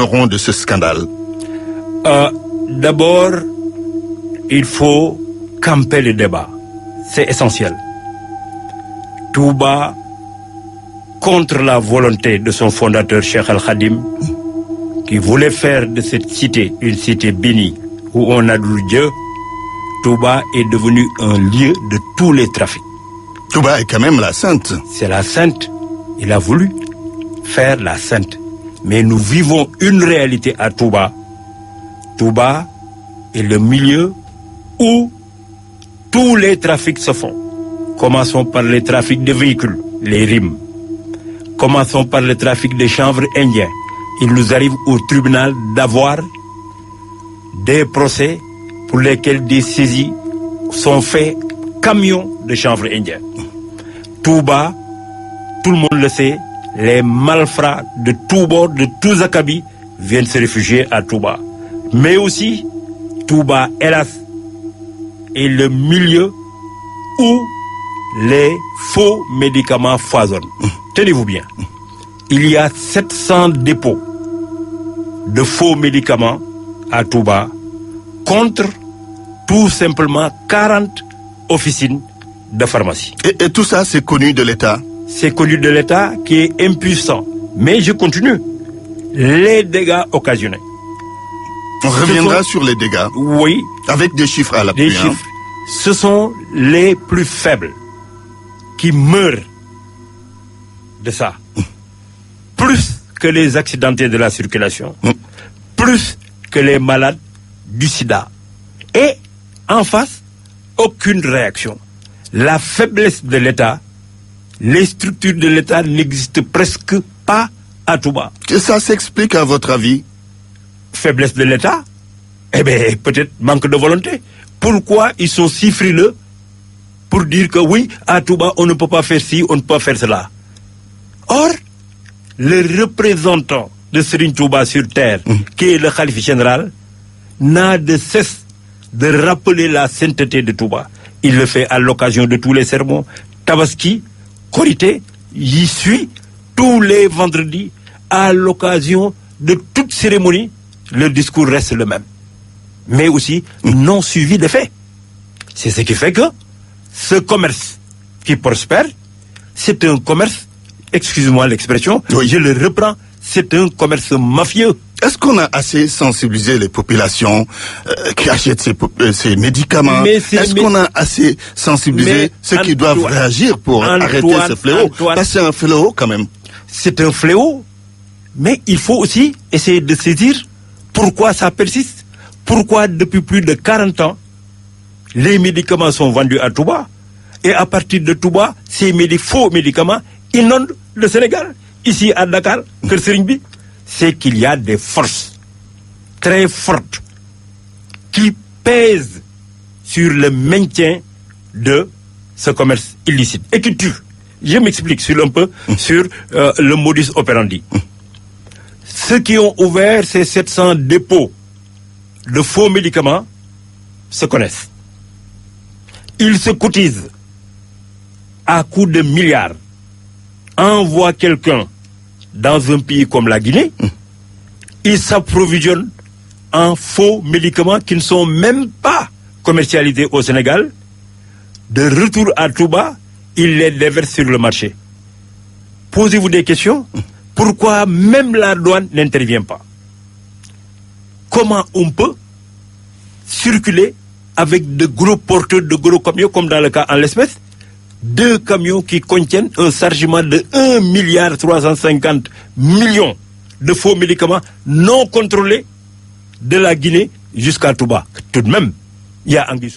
vignerons de ce scandale? D'abord, il faut camper le débat. C'est essentiel. Touba, contre la volonté de son fondateur Cheikh Al Khadim, qui voulait faire de cette cité une cité bénie où on adoue Dieu, Touba est devenu un lieu de tous les trafics. Touba est quand même la sainte. C'est la sainte. Il a voulu faire la sainte. Mais nous vivons une réalité à Touba. Touba est le milieu où tous les trafics se font. Commençons par les trafics de véhicules, les rimes. Commençons par le trafic de chanvre indien. Il nous arrive au tribunal d'avoir des procès pour lesquels des saisies sont faits camions de chanvre indien. Touba, tout le monde le sait, les malfrats de tous bords, de tous acabits, viennent se réfugier à Touba. Mais aussi, Touba, hélas, est le milieu où les faux médicaments foisonnent. Tenez-vous bien, il y a 700 dépôts de faux médicaments à Touba contre tout simplement 40 officines de pharmacie. Et tout ça, c'est connu de l'État? C'est connu de l'État qui est impuissant. Mais je continue. Les dégâts occasionnés. On reviendra sur les dégâts. Oui. Avec des chiffres à l'appui. Des chiffres. Ce sont les plus faibles qui meurent de ça. Plus que les accidentés de la circulation. Plus que les malades du sida. Et en face, aucune réaction. La faiblesse de l'État, les structures de l'État n'existent presque pas à Touba. Que ça s'explique à votre avis? Faiblesse de l'État? Eh bien, peut-être manque de volonté. Pourquoi ils sont si frileux pour dire que oui, à Touba, on ne peut pas faire ci, on ne peut pas faire cela? Or, le représentant de Serigne Touba sur terre, qui est le khalife général, n'a de cesse de rappeler la sainteté de Touba. Il le fait à l'occasion de tous les sermons. Tabaski, Korité, y suit tous les vendredis à l'occasion de toute cérémonie. Le discours reste le même. Mais aussi non suivi de faits. C'est ce qui fait que ce commerce qui prospère, c'est un commerce, excusez-moi l'expression, oui. Je le reprends, c'est un commerce mafieux. Est-ce qu'on a assez sensibilisé les populations qui achètent ces médicaments? Est-ce qu'on a assez sensibilisé ceux qui doivent réagir pour arrêter ce fléau? Parce que c'est un fléau quand même. C'est un fléau, mais il faut aussi essayer de saisir pourquoi ça persiste. Pourquoi depuis plus de 40 ans, les médicaments sont vendus à Touba, et à partir de Touba, ces faux médicaments inondent le Sénégal. Ici à Dakar, Kër Serigne bi, c'est qu'il y a des forces très fortes qui pèsent sur le maintien de ce commerce illicite et qui tuent. Je m'explique un peu sur le modus operandi. Ceux qui ont ouvert ces 700 dépôts de faux médicaments se connaissent. Ils se cotisent à coups de milliards. Envoie quelqu'un dans un pays comme la Guinée, ils s'approvisionnent en faux médicaments qui ne sont même pas commercialisés au Sénégal. De retour à Touba, ils les déversent sur le marché. Posez-vous des questions. Pourquoi même la douane n'intervient pas? Comment on peut circuler avec de gros porteurs, de gros camions, comme dans le cas en l'espèce, 2 camions qui contiennent un chargement de 1,350 milliard de faux médicaments non contrôlés de la Guinée jusqu'à Touba? Tout de même, il y a anguille.